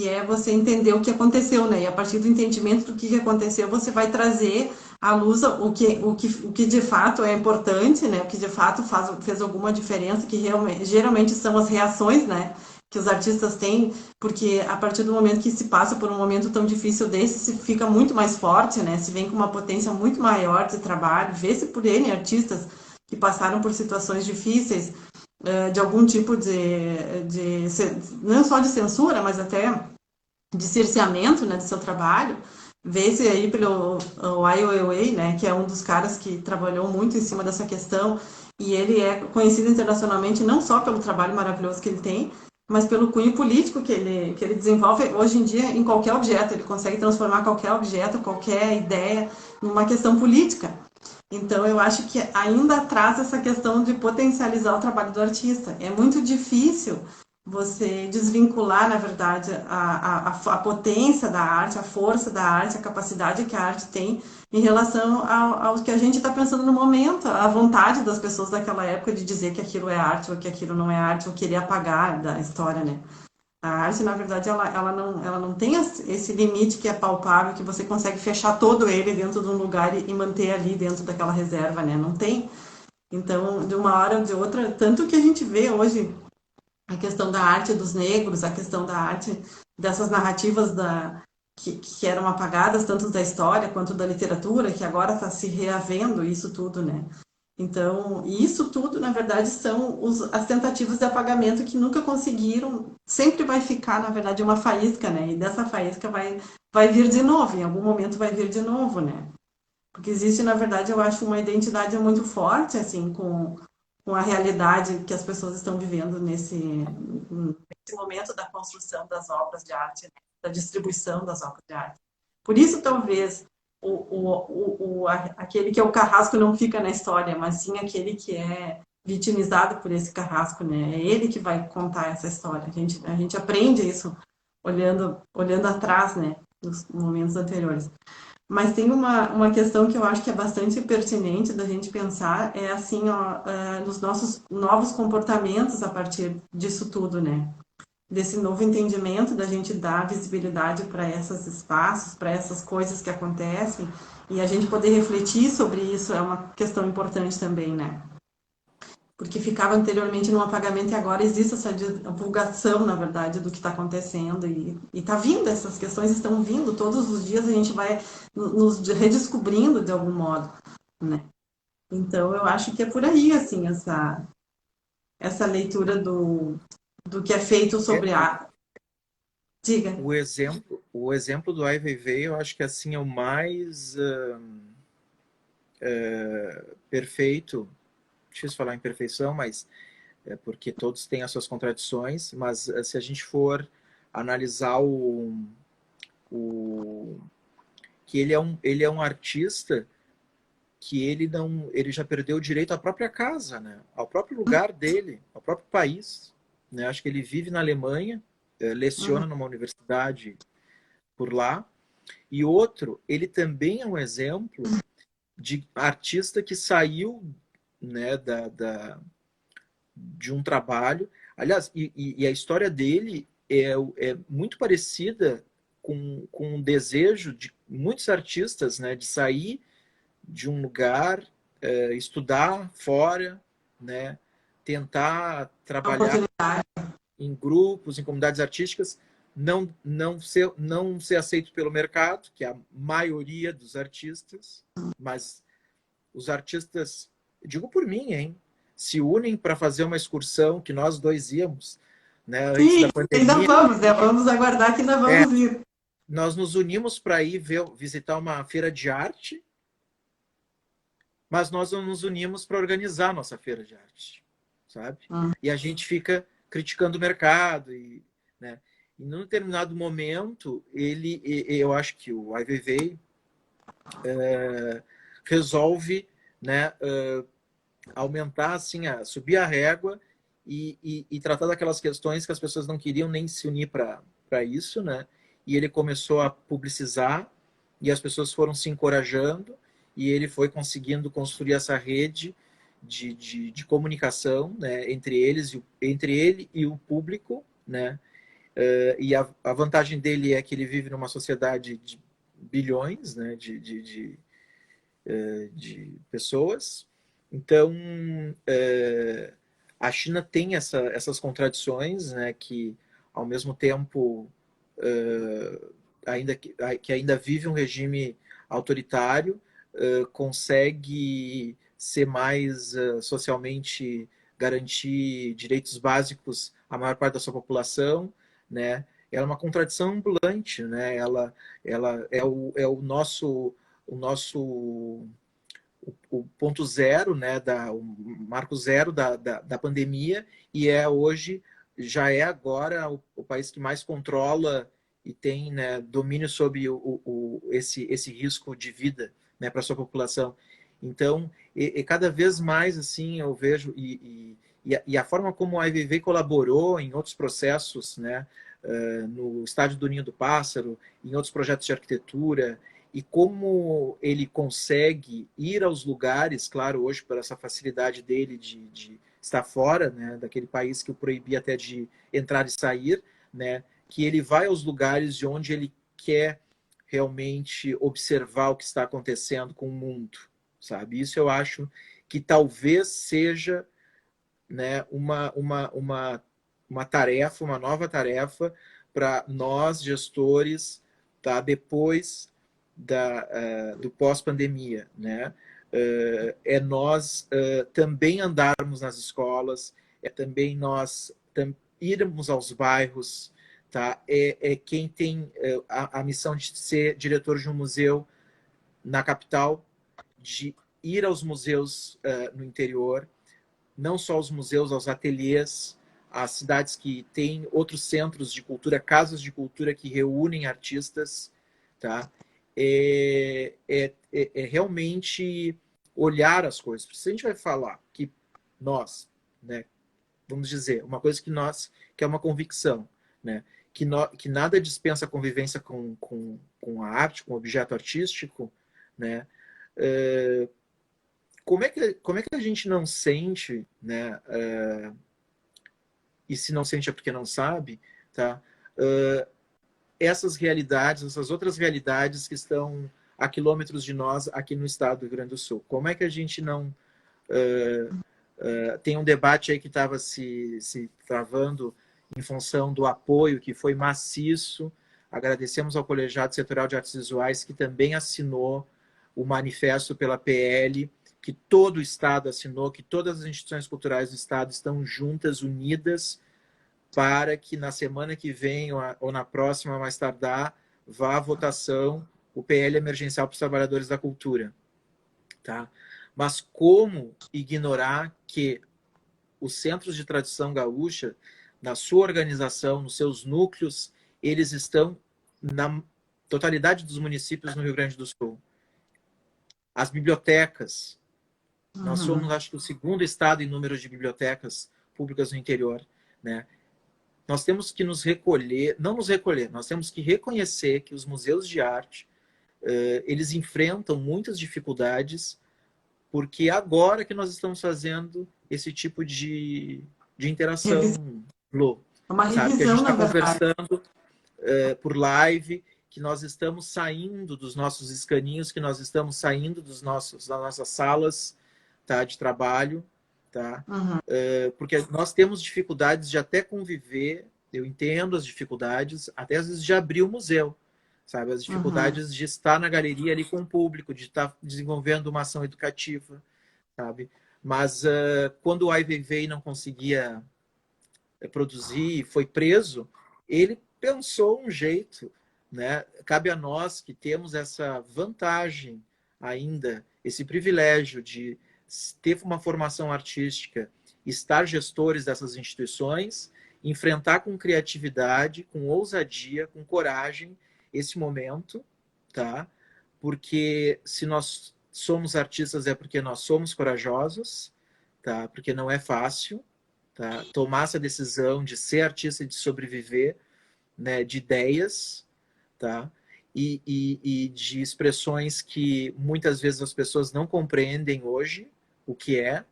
é você entender o que aconteceu, né? E a partir do entendimento do que aconteceu, você vai trazer à luz o que de fato é importante, né? O que de fato fez alguma diferença, que geralmente são as reações, né? Que os artistas têm, porque a partir do momento que se passa por um momento tão difícil desse, se fica muito mais forte, né? Se vem com uma potência muito maior de trabalho, vê-se por N artistas que passaram por situações difíceis, de algum tipo não só de censura, mas até de cerceamento, né, do seu trabalho. Vê-se aí pelo Ai Weiwei, né, que é um dos caras que trabalhou muito em cima dessa questão, e ele é conhecido internacionalmente não só pelo trabalho maravilhoso que ele tem, mas pelo cunho político que ele desenvolve hoje em dia em qualquer objeto. Ele consegue transformar qualquer objeto, qualquer ideia, numa questão política. Então, eu acho que ainda traz essa questão de potencializar o trabalho do artista. É muito difícil você desvincular, na verdade, a potência da arte, a força da arte, a capacidade que a arte tem em relação ao que a gente está pensando no momento, a vontade das pessoas daquela época de dizer que aquilo é arte ou que aquilo não é arte, ou querer apagar da história, né? A arte, na verdade, ela não tem esse limite que é palpável, que você consegue fechar todo ele dentro de um lugar e manter ali dentro daquela reserva, né? Não tem. Então, de uma hora ou de outra, tanto que a gente vê hoje a questão da arte dos negros, a questão da arte dessas narrativas que eram apagadas, tanto da história quanto da literatura, que agora está se reavendo isso tudo, né? Então, isso tudo, na verdade, são as tentativas de apagamento que nunca conseguiram. Sempre vai ficar, na verdade, uma faísca, né? E dessa faísca vai vir de novo, em algum momento vai vir de novo, né? Porque existe, na verdade, eu acho uma identidade muito forte, assim, com a realidade que as pessoas estão vivendo nesse momento da construção das obras de arte, né? Da distribuição das obras de arte. Por isso, talvez, aquele que é o carrasco não fica na história, mas sim aquele que é vitimizado por esse carrasco, né? É ele que vai contar essa história. A gente aprende isso olhando atrás, né? Nos momentos anteriores. Mas tem uma questão que eu acho que é bastante pertinente da gente pensar, é assim, ó, nos nossos novos comportamentos a partir disso tudo, né? Desse novo entendimento da gente dar visibilidade para esses espaços, para essas coisas que acontecem, e a gente poder refletir sobre isso é uma questão importante também, né? Porque ficava anteriormente num apagamento e agora existe essa divulgação, na verdade, do que está acontecendo e está vindo, essas questões estão vindo, todos os dias a gente vai nos redescobrindo de algum modo, né? Então, eu acho que é por aí, assim, essa leitura do que é feito sobre a... Diga. O exemplo do Ai Weiwei, eu acho que assim é o mais perfeito. Difícil falar em perfeição, mas é porque todos têm as suas contradições. Mas se a gente for analisar que ele é um artista que ele já perdeu o direito à própria casa, né? Ao próprio lugar dele, ao próprio país, né? Acho que ele vive na Alemanha, leciona numa universidade por lá. E outro, ele também é um exemplo de artista que saiu, né, de um trabalho. Aliás, e a história dele é muito parecida com o desejo de muitos artistas, né, de sair de um lugar, estudar fora, né, tentar trabalhar em grupos, em comunidades artísticas, não ser aceito pelo mercado, que é a maioria dos artistas, mas os artistas, digo por mim, hein, se unem para fazer uma excursão que nós dois íamos, né, antes da pandemia. Ainda vamos, né? Vamos aguardar que ainda vamos ir. Nós nos unimos para ir visitar uma feira de arte, mas nós não nos unimos para organizar a nossa feira de arte, sabe? E a gente fica criticando o mercado, né? E num determinado momento, eu acho que o Ai Weiwei resolve, né, aumentar, assim, subir a régua e tratar daquelas questões que as pessoas não queriam nem se unir para isso, né? E ele começou a publicizar e as pessoas foram se encorajando e ele foi conseguindo construir essa rede de comunicação, né, entre ele e o público, né? E a vantagem dele é que ele vive numa sociedade de bilhões, né, de pessoas. Então, a China tem essas contradições, né, que, ao mesmo tempo, que ainda vive um regime autoritário, consegue ser mais socialmente garantir direitos básicos à maior parte da sua população, né? Ela é uma contradição ambulante, né? Ela é o nosso o ponto zero, né, o marco zero da pandemia, e hoje, já é agora o país que mais controla e tem, né, domínio sobre esse risco de vida, né, para a sua população. Então, cada vez mais assim eu vejo, e a forma como a IVV colaborou em outros processos, né, no Estádio do Ninho do Pássaro, em outros projetos de arquitetura, e como ele consegue ir aos lugares, claro, hoje por essa facilidade dele de estar fora, né, daquele país que o proibia até de entrar e sair, né, que ele vai aos lugares de onde ele quer realmente observar o que está acontecendo com o mundo, sabe? Isso eu acho que talvez seja, né, uma tarefa, uma nova tarefa para nós, gestores, tá, depois do pós-pandemia, né? Nós também andarmos nas escolas, também nós irmos aos bairros, tá? Quem tem a missão de ser diretor de um museu na capital, de ir aos museus no interior, não só aos museus, aos ateliês, às cidades que têm outros centros de cultura, casas de cultura que reúnem artistas, tá? Realmente olhar as coisas. Se a gente vai falar que nós, né, vamos dizer, uma coisa que é uma convicção, né, que nada dispensa a convivência com a arte, com o objeto artístico, né, como é que a gente não sente, né, e se não sente é porque não sabe, tá, essas realidades, essas outras realidades que estão a quilômetros de nós aqui no estado do Rio Grande do Sul. Como é que a gente não... tem um debate aí que estava se travando em função do apoio que foi maciço. Agradecemos ao Colegiado Setorial de Artes Visuais, que também assinou o manifesto pela PL, que todo o estado assinou, que todas as instituições culturais do estado estão juntas, unidas, para que na semana que vem ou na próxima, mais tardar, vá à votação o PL emergencial para os trabalhadores da cultura. Tá? Mas como ignorar que os centros de tradição gaúcha, na sua organização, nos seus núcleos, eles estão na totalidade dos municípios no Rio Grande do Sul. As bibliotecas, nós somos, acho que, o segundo estado em número de bibliotecas públicas no interior, né? Nós temos que nos recolher, não nos recolher, nós temos que reconhecer que os museus de arte, eles enfrentam muitas dificuldades, porque agora que nós estamos fazendo esse tipo de interação, Lu, uma sabe? Que a revisão, gente está na verdade. conversando por live, que nós estamos saindo dos nossos escaninhos, que nós estamos saindo das nossas salas, tá, de trabalho, tá? Porque nós temos dificuldades de até conviver, eu entendo as dificuldades, até às vezes de abrir o museu, sabe? As dificuldades de estar na galeria ali com o público, de estar desenvolvendo uma ação educativa, sabe? Mas quando o Ai Weiwei não conseguia produzir, foi preso, ele pensou um jeito, né? Cabe a nós que temos essa vantagem ainda, esse privilégio de ter uma formação artística, estar gestores dessas instituições, enfrentar com criatividade, com ousadia, com coragem esse momento, tá? Porque se nós somos artistas é porque nós somos corajosos, tá? Porque não é fácil, tá? Tomar essa decisão de ser artista e de sobreviver, né? De ideias, tá? E de expressões que muitas vezes as pessoas não compreendem hoje o que é,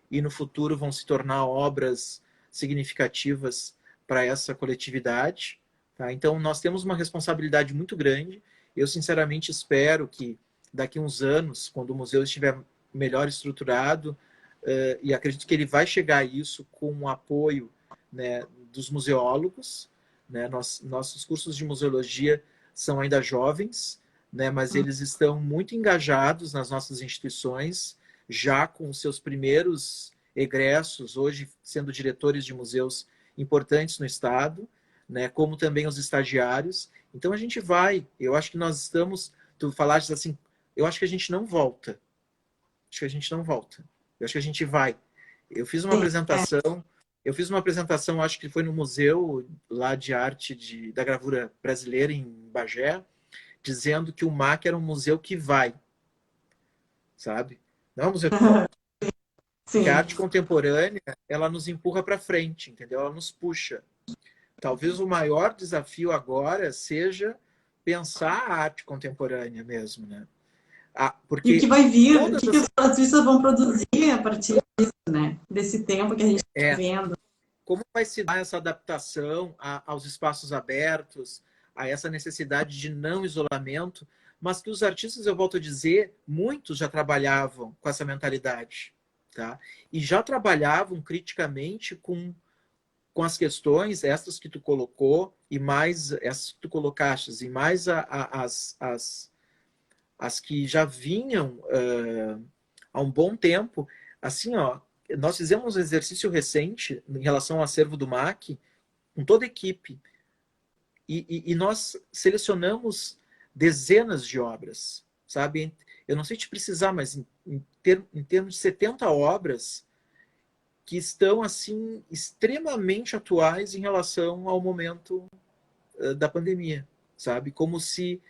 e no futuro vão se tornar obras significativas para essa coletividade. Tá? Então, nós temos uma responsabilidade muito grande. Eu, sinceramente, espero que daqui a uns anos, quando o museu estiver melhor estruturado, e acredito que ele vai chegar a isso com o apoio, né, dos museólogos, né? Nossos cursos de museologia são ainda jovens, né, mas eles estão muito engajados nas nossas instituições, já com seus primeiros egressos, hoje sendo diretores de museus importantes no estado, né, como também os estagiários. Então a gente vai, eu acho que nós estamos, tu falaste assim, eu acho que a gente não volta. Acho que a gente não volta. Eu acho que a gente vai. Eu fiz uma apresentação, acho que foi no museu lá de arte da gravura brasileira em Bagé, dizendo que o MAC era um museu que vai, sabe? Não é um museu que volta. Porque a Sim. arte contemporânea, ela nos empurra para frente, entendeu? Ela nos puxa. Talvez o maior desafio agora seja pensar a arte contemporânea mesmo, né? E o que Porque vai vir, o todas que as... os artistas vão produzir a partir disso, né? Desse tempo que a gente está vendo. Como vai se dar essa adaptação aos espaços abertos, a essa necessidade de não isolamento, mas que os artistas, eu volto a dizer, muitos já trabalhavam com essa mentalidade, tá? E já trabalhavam criticamente com as questões, essas que tu colocou, e mais essas que tu colocaste, e mais as que já vinham há um bom tempo. Assim, ó, nós fizemos um exercício recente em relação ao acervo do MAC, com toda a equipe, e nós selecionamos dezenas de obras, sabe? Eu não sei te precisar, mas em termos de 70 obras que estão, assim, extremamente atuais em relação ao momento da pandemia, sabe? Como se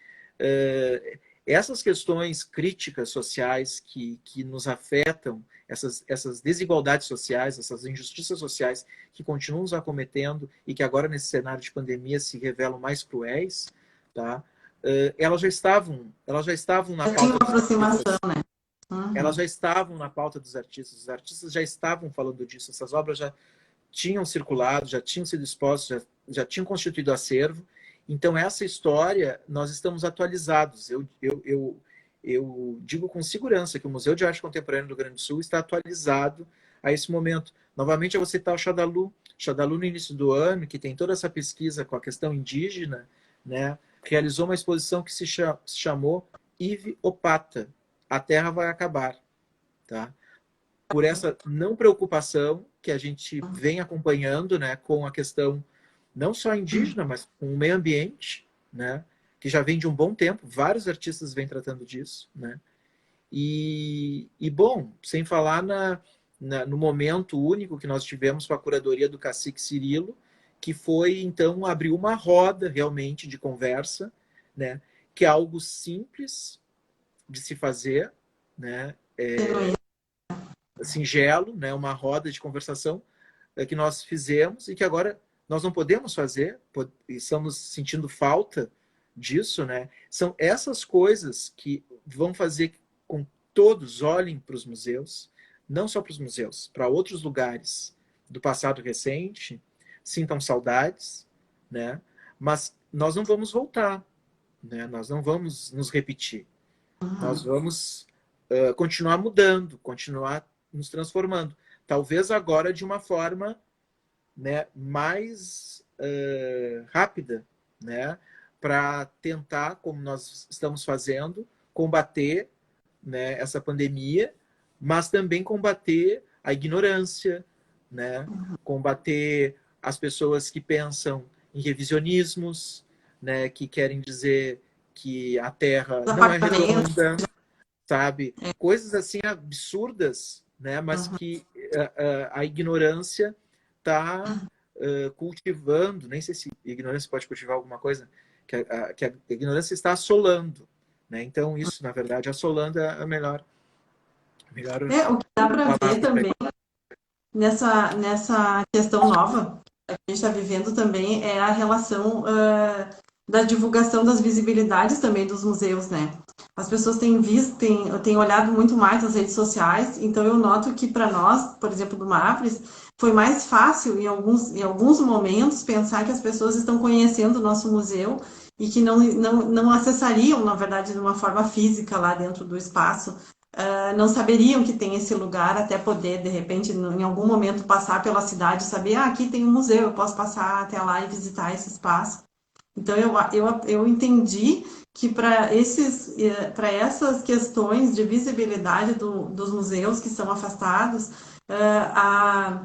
essas questões críticas sociais que nos afetam, essas desigualdades sociais, essas injustiças sociais que continuam nos acometendo e que agora, nesse cenário de pandemia, se revelam mais cruéis, tá? Elas já estavam na Já tinha pauta uma dos artistas. aproximação, né? Elas já estavam na pauta dos artistas. Os artistas já estavam falando disso. Essas obras já tinham circulado, já tinham sido expostas, já tinham constituído acervo. Então, essa história, nós estamos atualizados. Eu digo com segurança que o Museu de Arte Contemporânea do Rio Grande do Sul está atualizado a esse momento. Novamente, eu vou citar o Xadalu. Xadalu, no início do ano, que tem toda essa pesquisa com a questão indígena, né, realizou uma exposição que se chamou Ive Opata, A Terra Vai Acabar. Tá? Por essa não preocupação que a gente vem acompanhando, né, com a questão não só indígena, mas com o meio ambiente, né, que já vem de um bom tempo, vários artistas vêm tratando disso, né, e bom, sem falar no momento único que nós tivemos com a curadoria do Cacique Cirilo, que foi, então, abrir uma roda realmente de conversa, né, que é algo simples de se fazer, né, singelo, né, uma roda de conversação que nós fizemos e que agora nós não podemos fazer, estamos sentindo falta disso, né? São essas coisas que vão fazer com que todos olhem para os museus, não só para os museus, para outros lugares do passado recente, sintam saudades, né? Mas nós não vamos voltar, né? Nós não vamos nos repetir. Nós vamos continuar mudando, continuar nos transformando. Talvez agora de uma forma, né, mais rápida, né, para tentar, como nós estamos fazendo, combater, né, essa pandemia, mas também combater a ignorância, né, combater as pessoas que pensam em revisionismos, né, que querem dizer que a Terra não é redonda, sabe? Coisas assim absurdas, né? Mas que a ignorância está cultivando, nem sei se a ignorância pode cultivar alguma coisa, que a ignorância está assolando, né? Então isso, na verdade, assolando é a melhor O que dá para ver palavra. também nessa questão nova que a gente está vivendo também é a relação da divulgação das visibilidades também dos museus, né? As pessoas têm visto, têm olhado muito mais nas redes sociais, então eu noto que para nós, por exemplo, do Mafres, foi mais fácil em alguns momentos pensar que as pessoas estão conhecendo o nosso museu e que não acessariam, na verdade, de uma forma física lá dentro do espaço, não saberiam que tem esse lugar até poder, de repente, em algum momento passar pela cidade e saber, aqui tem um museu, eu posso passar até lá e visitar esse espaço. Então, eu entendi que para essas questões de visibilidade dos museus que são afastados, a,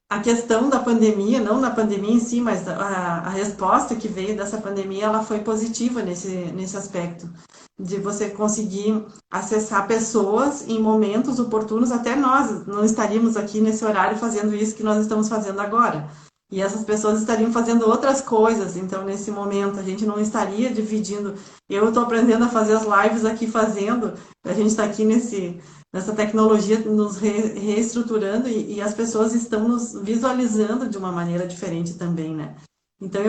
a questão da pandemia, não na pandemia em si, mas a resposta que veio dessa pandemia, ela foi positiva nesse aspecto, de você conseguir acessar pessoas em momentos oportunos, até nós não estaríamos aqui nesse horário fazendo isso que nós estamos fazendo agora. E essas pessoas estariam fazendo outras coisas, então nesse momento a gente não estaria dividindo. Eu estou aprendendo a fazer as lives aqui fazendo, a gente está aqui nessa tecnologia nos reestruturando e as pessoas estão nos visualizando de uma maneira diferente também, né? Então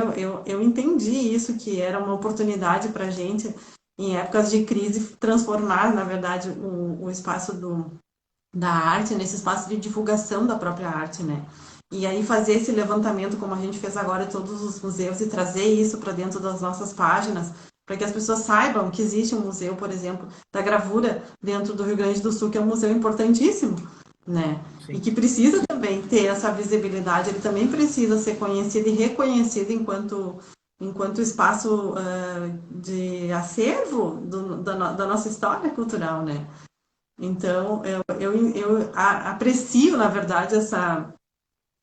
eu entendi isso, que era uma oportunidade para a gente, em épocas de crise, transformar, na verdade, o espaço da arte nesse espaço de divulgação da própria arte, né? E aí fazer esse levantamento, como a gente fez agora, de todos os museus e trazer isso para dentro das nossas páginas, para que as pessoas saibam que existe um museu, por exemplo, da gravura dentro do Rio Grande do Sul, que é um museu importantíssimo, né? E Sim. que precisa também ter essa visibilidade, ele também precisa ser conhecido e reconhecido enquanto espaço de acervo da nossa história cultural, né? Então, eu aprecio, na verdade,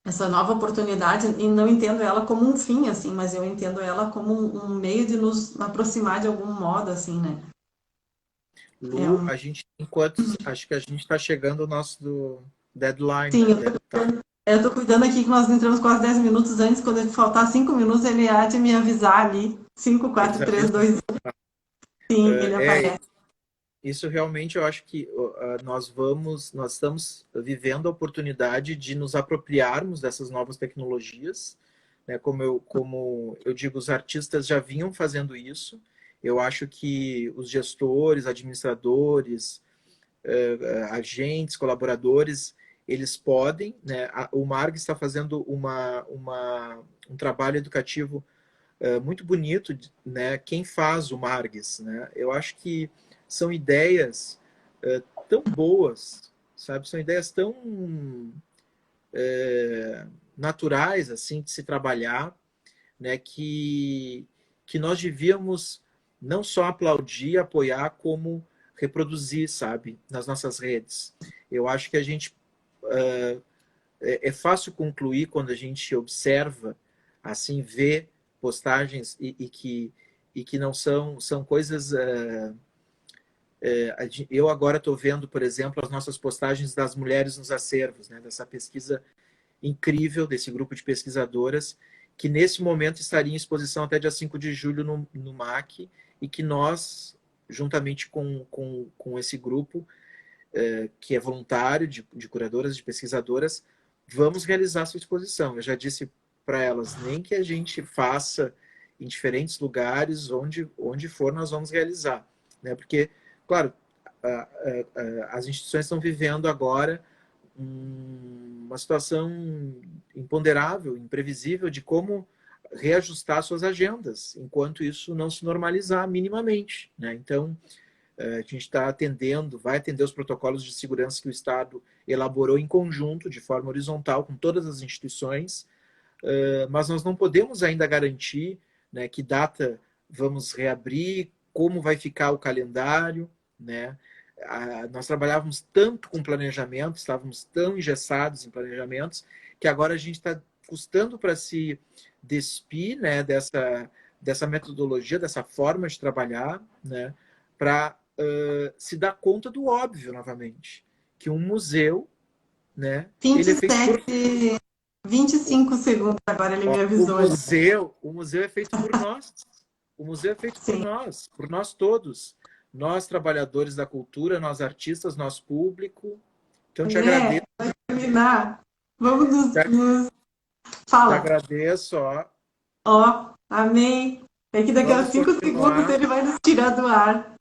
essa nova oportunidade e não entendo ela como um fim, assim, mas eu entendo ela como um meio de nos aproximar de algum modo, assim, né? Lu, a gente tem quantos? Acho que a gente está chegando ao nosso deadline, Sim, né? Deve tá. eu tô cuidando aqui que nós entramos quase 10 minutos antes, quando faltar 5 minutos, ele há de me avisar ali. 5, Eles 4, 3, avisam. 2, sim, ele É, aparece. isso realmente eu acho que nós estamos vivendo a oportunidade de nos apropriarmos dessas novas tecnologias, né? Como eu digo, os artistas já vinham fazendo isso. Eu acho que os gestores, administradores, agentes, colaboradores, eles podem, né? O Marg está fazendo um trabalho educativo muito bonito, né? Quem faz o Margs, né? Eu acho que são ideias tão boas, sabe? São ideias tão naturais assim de se trabalhar, né? Que nós devíamos não só aplaudir, apoiar, como reproduzir, sabe? Nas nossas redes. Eu acho que a gente é fácil concluir quando a gente observa, assim, vê postagens e que não são coisas. Eu agora estou vendo, por exemplo, as nossas postagens das mulheres nos acervos, né, dessa pesquisa incrível, desse grupo de pesquisadoras, que nesse momento estaria em exposição até dia 5 de julho no MAC, e que nós, juntamente com esse grupo, que é voluntário, de curadoras, de pesquisadoras, vamos realizar essa exposição. Eu já disse para elas, nem que a gente faça em diferentes lugares, onde for, nós vamos realizar. Né? Porque, claro, as instituições estão vivendo agora uma situação imponderável, imprevisível, de como reajustar suas agendas, enquanto isso não se normalizar minimamente. Né? Então, a gente está vai atender os protocolos de segurança que o Estado elaborou em conjunto, de forma horizontal, com todas as instituições, mas nós não podemos ainda garantir, né, que data vamos reabrir, como vai ficar o calendário, né? Nós trabalhávamos tanto com planejamento, estávamos tão engessados em planejamentos, que agora a gente está custando para se despir, né, dessa metodologia, dessa forma de trabalhar, né, para se dar conta do óbvio novamente, que um museu, né, ele é feito por 27, 25 segundos, agora ele me avisou. o museu é feito por nós. O museu é feito Sim. por nós todos. Nós, trabalhadores da cultura, nós artistas, nós público. Então, te agradeço. terminar? Vamos Te Fala. agradeço, ó. Ó, amém. É que daqui a Vamos 5 segundos continuar. ele vai nos tirar do ar.